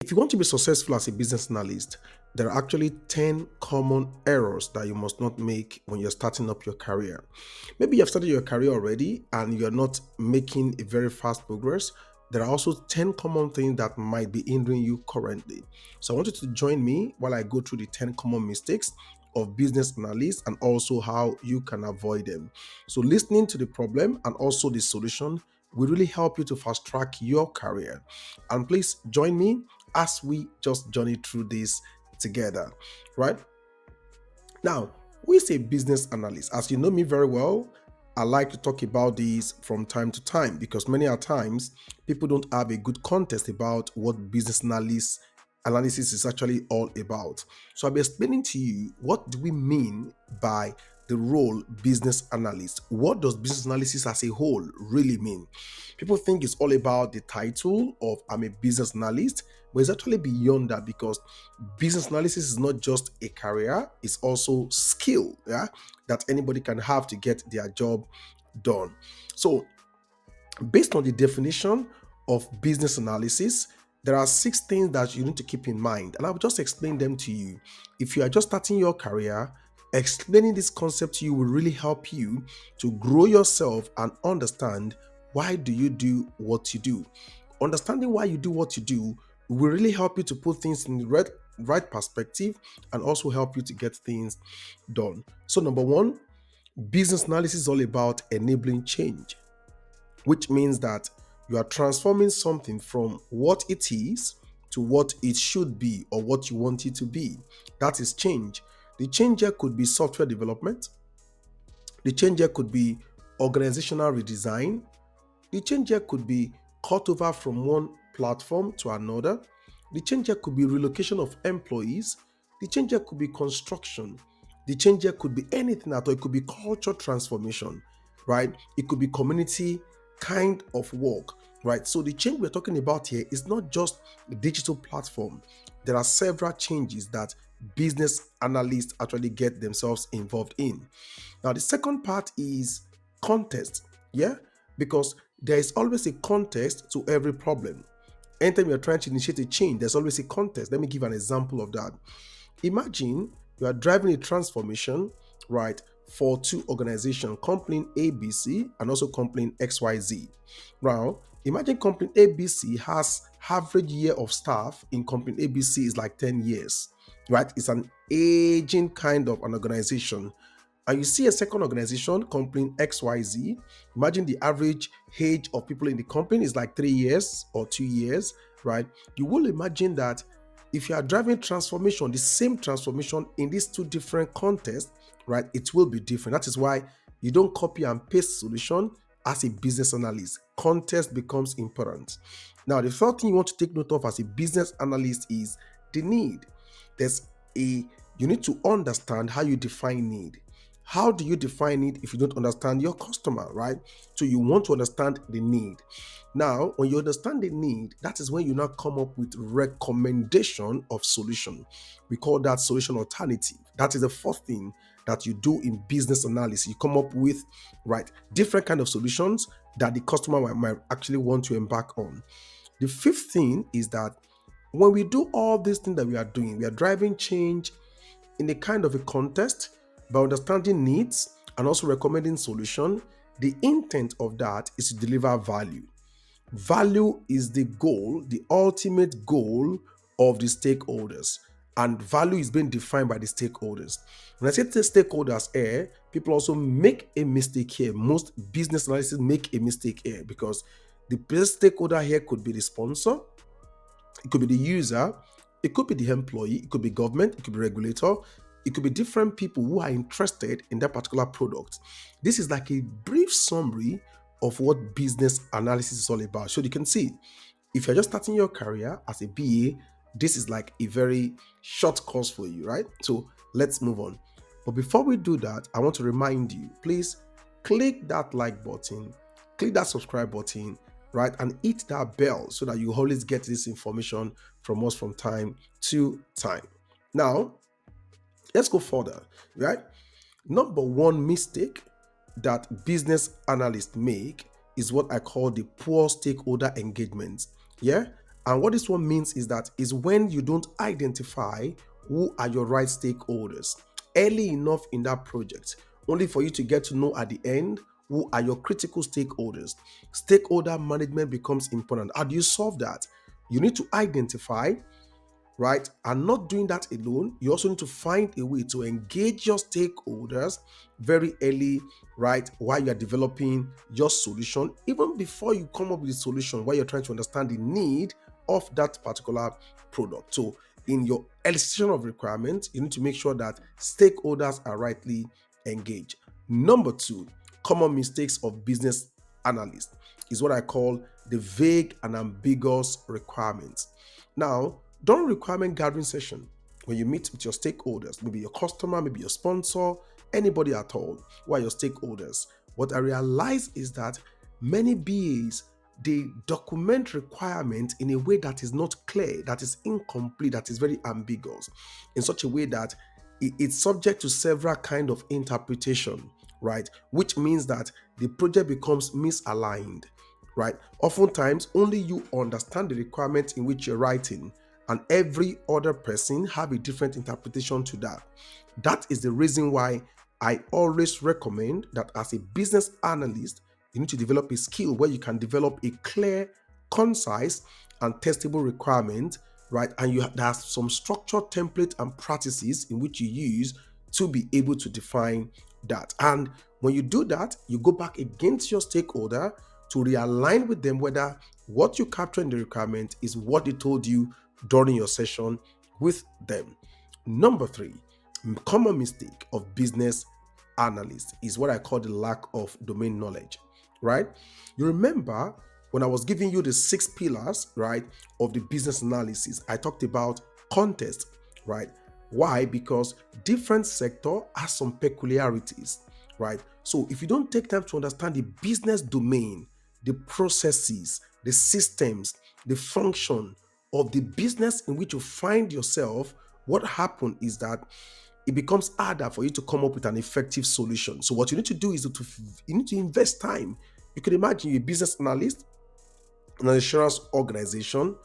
If you want to be successful as a business analyst, there are actually 10 common errors that you must not make when you're starting up your career. Maybe you have started your career already and you're not making a very fast progress. There are also 10 common things that might be hindering you currently. So I want you to join me while I go through the 10 common mistakes of business analysts and also how you can avoid them. So listening to the problem and also the solution will really help you to fast track your career. And please join me as we just journey through this together, right? Now, who is a business analyst? As you know me very well, I like to talk about these from time to time because many a times people don't have a good context about what business analysis is actually all about. So I'll be explaining to you what do we mean by the role business analyst. What does business analysis as a whole really mean? People think it's all about the title of I'm a business analyst, but it's actually beyond that because business analysis is not just a career, it's also skill, yeah, that anybody can have to get their job done. So based on the definition of business analysis, there are 6 things that you need to keep in mind, and I'll just explain them to you. If you are just starting your career, explaining this concept to you will really help you to grow yourself and understand why do you do what you do. Understanding why you do what you do will really help you to put things in the right perspective and also help you to get things done. So, number one, business analysis is all about enabling change, which means that you are transforming something from what it is to what it should be or what you want it to be. That is change. The change here could be software development, the change here could be organizational redesign, the change here could be cut over from one platform to another. The change here could be relocation of employees. The change here could be construction. The change here could be anything at all. It could be culture transformation, right? It could be community kind of work, right? So the change we're talking about here is not just a digital platform. There are several changes that business analysts actually get themselves involved in. Now, the second part is context, yeah? Because there is always a context to every problem. Anytime you're trying to initiate a change, there's always a context. Let me give an example of that. Imagine you are driving a transformation, right, for two organizations, company ABC and also company XYZ. Now, imagine company ABC has average year of staff in company ABC is like 10 years, right? It's an aging kind of an organization. And you see a second organization, company XYZ. Imagine the average age of people in the company is like 3 years or 2 years, right? You will imagine that if you are driving transformation, the same transformation in these two different contexts, right, it will be different. That is why you don't copy and paste solution as a business analyst. Context becomes important. Now, the third thing you want to take note of as a business analyst is the need. There's a you need to understand how you define need. How do you define it if you don't understand your customer, right? So you want to understand the need. Now, when you understand the need, that is when you now come up with recommendation of solution. We call that solution alternative. That is the fourth thing that you do in business analysis. You come up with, right, different kind of solutions that the customer might actually want to embark on. The fifth thing is that when we do all these things that we are doing, we are driving change in a kind of a context by understanding needs and also recommending solution. The intent of that is to deliver value. Value is the goal, the ultimate goal of the stakeholders, and value is being defined by the stakeholders. When I say the stakeholders here, people also make a mistake here. Most business analysts make a mistake here because the best stakeholder here could be the sponsor, it could be the user, it could be the employee, it could be government, it could be regulator, it could be different people who are interested in that particular product. This is like a brief summary of what business analysis is all about. So you can see, if you're just starting your career as a BA, this is like a very short course for you, right? So let's move on. But before we do that, I want to remind you, please click that like button, click that subscribe button, right? And hit that bell so that you always get this information from us from time to time. Now, let's go further, right? Number one mistake that business analysts make is what I call the poor stakeholder engagement. Yeah. And what this one means is that is when you don't identify who are your right stakeholders early enough in that project, only for you to get to know at the end who are your critical stakeholders. Stakeholder management becomes important. How do you solve that? You need to identify, right? And not doing that alone, you also need to find a way to engage your stakeholders very early, right? While you're developing your solution, even before you come up with the solution, while you're trying to understand the need of that particular product. So, in your elicitation of requirements, you need to make sure that stakeholders are rightly engaged. Number two, common mistakes of business analysts is what I call the vague and ambiguous requirements. Now, during requirement gathering session, when you meet with your stakeholders, maybe your customer, maybe your sponsor, anybody at all, who are your stakeholders, what I realize is that many BAs, they document requirement in a way that is not clear, that is incomplete, that is very ambiguous, in such a way that it's subject to several kind of interpretation, right? Which means that the project becomes misaligned, right? Oftentimes, only you understand the requirement in which you're writing, and every other person have a different interpretation to that. That is the reason why I always recommend that as a business analyst, you need to develop a skill where you can develop a clear, concise, and testable requirement, right? And there's some structured template and practices in which you use to be able to define that. And when you do that, you go back against your stakeholder to realign with them whether what you capture in the requirement is what they told you during your session with them. Number three, common mistake of business analysts is what I call the lack of domain knowledge, right? You remember when I was giving you the 6 pillars, right, of the business analysis, I talked about context, right? Why? Because different sector has some peculiarities, right? So if you don't take time to understand the business domain, the processes, the systems, the function of the business in which you find yourself, what happened is that it becomes harder for you to come up with an effective solution. So what you need to do is you need to invest time. You can imagine you're a business analyst in an insurance organization.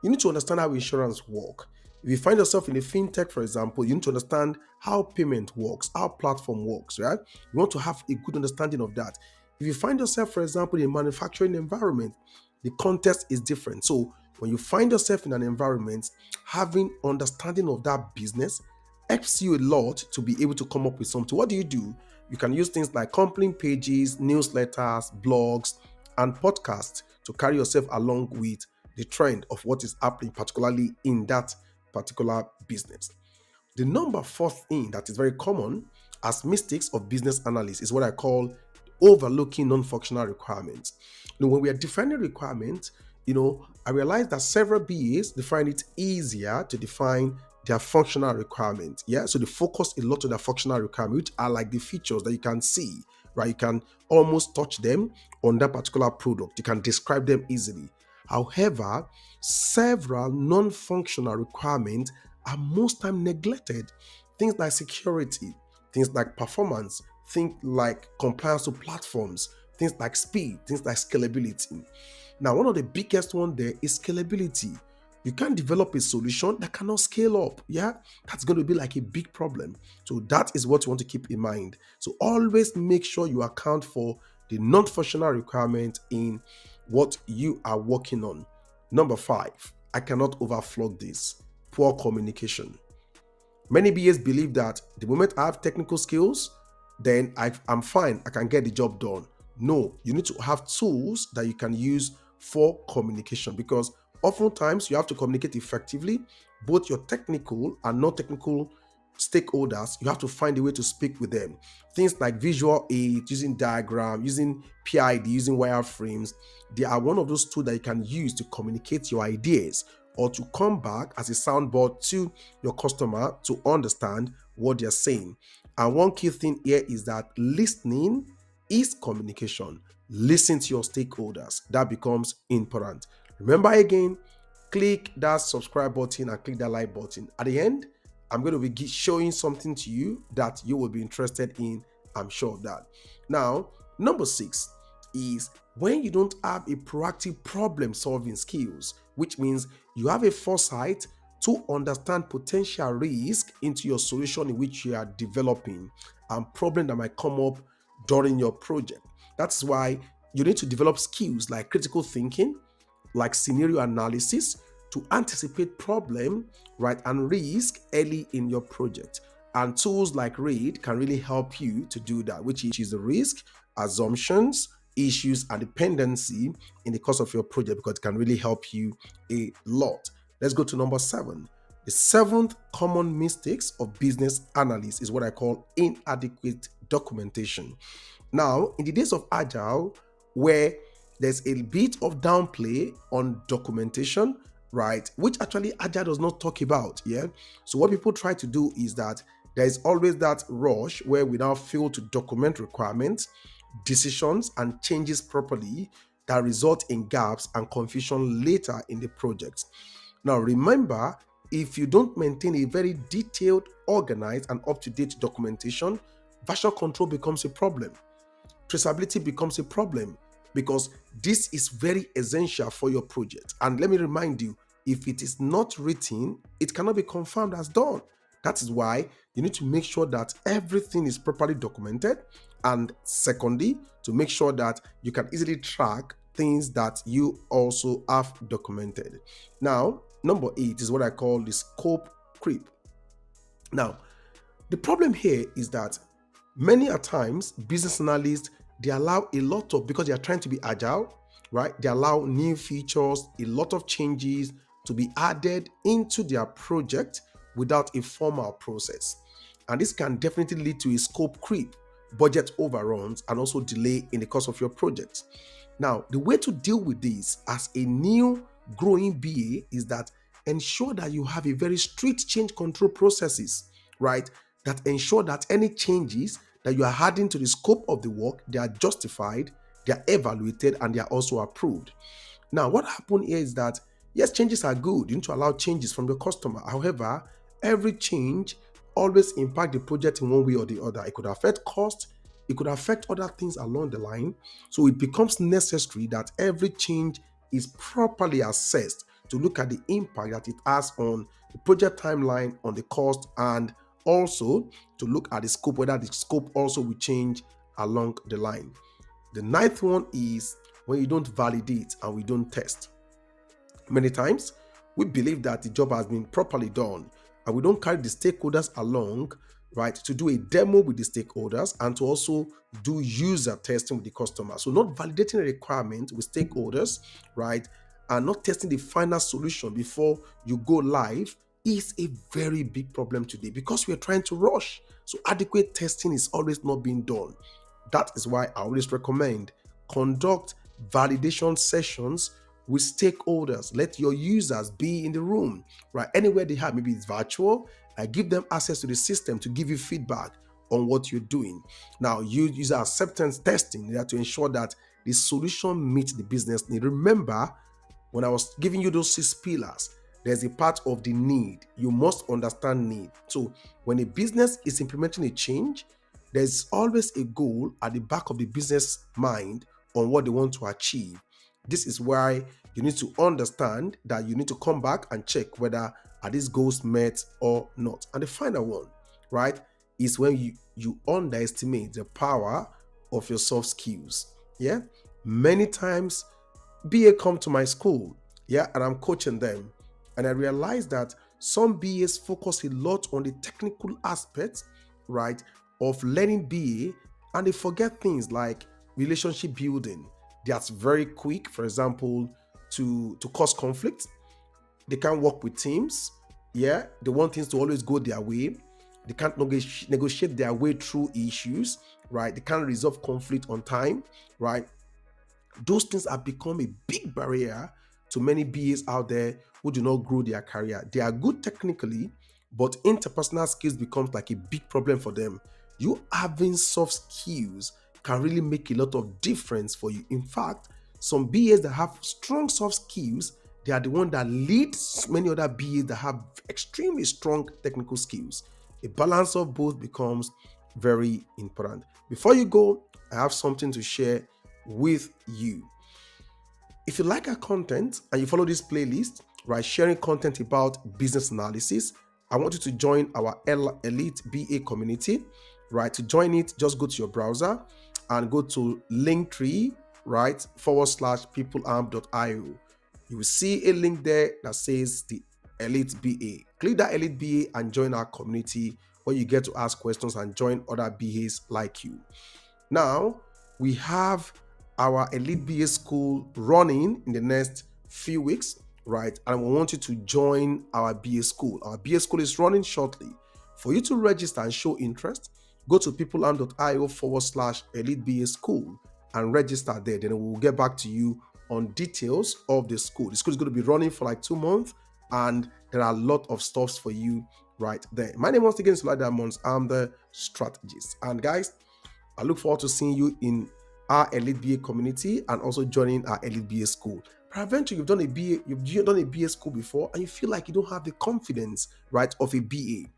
You need to understand how insurance work. If you find yourself in a fintech, for example, you need to understand how payment works, how platform works, right? You want to have a good understanding of that. If you find yourself, for example, in a manufacturing environment, the context is different. So when you find yourself in an environment, having understanding of that business helps you a lot to be able to come up with something. What do? You can use things like company pages, newsletters, blogs, and podcasts to carry yourself along with the trend of what is happening, particularly in that particular business. The number fourth thing that is very common as mistakes of business analysts is what I call overlooking non-functional requirements. When we are defining requirements, I realize that several BAs find it easier to define their functional requirements. Yeah, so they focus a lot on their functional requirements, which are like the features that you can see, right? You can almost touch them on that particular product. You can describe them easily. However, several non-functional requirements are most time neglected. Things like security, things like performance, things like compliance to platforms, things like speed, things like scalability. Now, one of the biggest one there is scalability. You can't develop a solution that cannot scale up. Yeah, that's going to be like a big problem. So that is what you want to keep in mind. So always make sure you account for the non-functional requirement in what you are working on. Number five, I cannot overflog this: poor communication. Many BAs believe that the moment I have technical skills, then I'm fine, I can get the job done. No, you need to have tools that you can use for communication, because oftentimes you have to communicate effectively, both your technical and non-technical stakeholders. You have to find a way to speak with them. Things like visual aids, using diagram, using PID, using wireframes, they are one of those tools that you can use to communicate your ideas or to come back as a soundboard to your customer to understand what they're saying. And one key thing here is that listening is communication. Listen to your stakeholders. That becomes important. Remember again, click that subscribe button and click that like button. At the end, I'm going to be showing something to you that you will be interested in. I'm sure of that. Now, number 6 is When you don't have a proactive problem solving skills, which means you have a foresight to understand potential risk into your solution in which you are developing and problem that might come up during your project. That's why you need to develop skills like critical thinking, like scenario analysis to anticipate problem, right, and risk early in your project. And tools like RAID can really help you to do that, which is the risk, assumptions, issues, and dependency in the course of your project because it can really help you a lot. Let's go to number 7. The seventh common mistakes of business analysts is what I call inadequate documentation. Now, in the days of Agile, where there's a bit of downplay on documentation, right, which actually Agile does not talk about. Yeah. So, what people try to do is that there is always that rush where we now fail to document requirements, decisions, and changes properly that result in gaps and confusion later in the project. Now, remember, if you don't maintain a very detailed, organized, and up to date documentation, version control becomes a problem. Traceability becomes a problem because this is very essential for your project. And let me remind you, if it is not written, it cannot be confirmed as done. That is why you need to make sure that everything is properly documented. And secondly, to make sure that you can easily track things that you also have documented. Now, number 8 is what I call the scope creep. Now, the problem here is that many a times business analysts, they allow a lot of, because they are trying to be agile, right? They allow new features, a lot of changes to be added into their project without a formal process. And this can definitely lead to a scope creep, budget overruns, and also delay in the course of your project. Now, the way to deal with this as a new growing BA is that ensure that you have a very strict change control processes, right? That ensure that any changes that you are adding to the scope of the work, they are justified, they are evaluated, and they are also approved. Now, what happened here is that yes, changes are good. You need to allow changes from the customer. However, every change always impact the project in one way or the other. It could affect cost, it could affect other things along the line. So it becomes necessary that every change is properly assessed to look at the impact that it has on the project timeline, on the cost, and also to look at the scope, whether the scope also will change along the line. The ninth one is when you don't validate and we don't test. Many times, we believe that the job has been properly done and we don't carry the stakeholders along, right, to do a demo with the stakeholders and to also do user testing with the customer. So, not validating a requirement with stakeholders, right, and not testing the final solution before you go live is a very big problem today because we are trying to rush. So, adequate testing is always not being done. That is why I always recommend conduct validation sessions with stakeholders. Let your users be in the room, right? Anywhere they have, maybe it's virtual. Give them access to the system to give you feedback on what you're doing. Now, use user acceptance testing there to ensure that the solution meets the business need. Remember, when I was giving you those 6 pillars, there's a part of the need. You must understand need. So when a business is implementing a change, there's always a goal at the back of the business mind on what they want to achieve. This is why you need to understand that you need to come back and check whether are these goals met or not. And the final one, right, is when you underestimate the power of your soft skills. Yeah. Many times BA come to my school, yeah, and I'm coaching them. And I realized that some BAs focus a lot on the technical aspects, right, of learning BA, and they forget things like relationship building. That's very quick, for example, to cause conflict. They can't work with teams. Yeah, they want things to always go their way. They can't negotiate their way through issues, right? They can't resolve conflict on time, right? Those things have become a big barrier to many BAs out there who do not grow their career. They are good technically, but interpersonal skills becomes like a big problem for them. You having soft skills can really make a lot of difference for you. In fact, some BAs that have strong soft skills, they are the one that leads many other BAs that have extremely strong technical skills. A balance of both becomes very important. Before you go, I have something to share with you. If you like our content and you follow this playlist, right, sharing content about business analysis, I want you to join our Elite BA community, right? To join it, just go to your browser and go to Linktree, right, /peoplearm.io. You will see a link there that says the Elite BA. Click that Elite BA and join our community where you get to ask questions and join other BAs like you. Now, we have our Elite BA school running in the next few weeks, right? And we want you to join our BA school. Our BA school is running shortly. For you to register and show interest, go to peoplearm.io /Elite BA school and register there. Then we'll get back to you on details of the school. The school is going to be running for like 2 months, and there are a lot of stuffs for you right there. My name once again is Sulai Diamonds. I'm the strategist. And guys, I look forward to seeing you in our Elite BA community and also joining our Elite BA school. Peradventure, you've done a BA school before and you feel like you don't have the confidence, right, of a BA.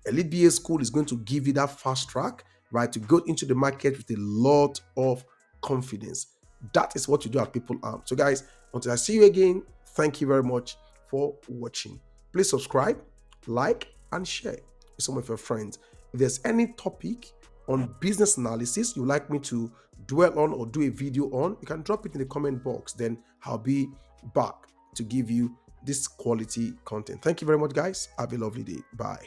Elite BA school is going to give you that fast track, right, to go into the market with a lot of confidence. That is what you do at People Arm. So guys, until I see you again, thank you very much for watching. Please subscribe, like, and share with some of your friends. If there's any topic on business analysis you'd like me to dwell on or do a video on, you can drop it in the comment box. Then I'll be back to give you this quality content. Thank you very much, guys. Have a lovely day. Bye.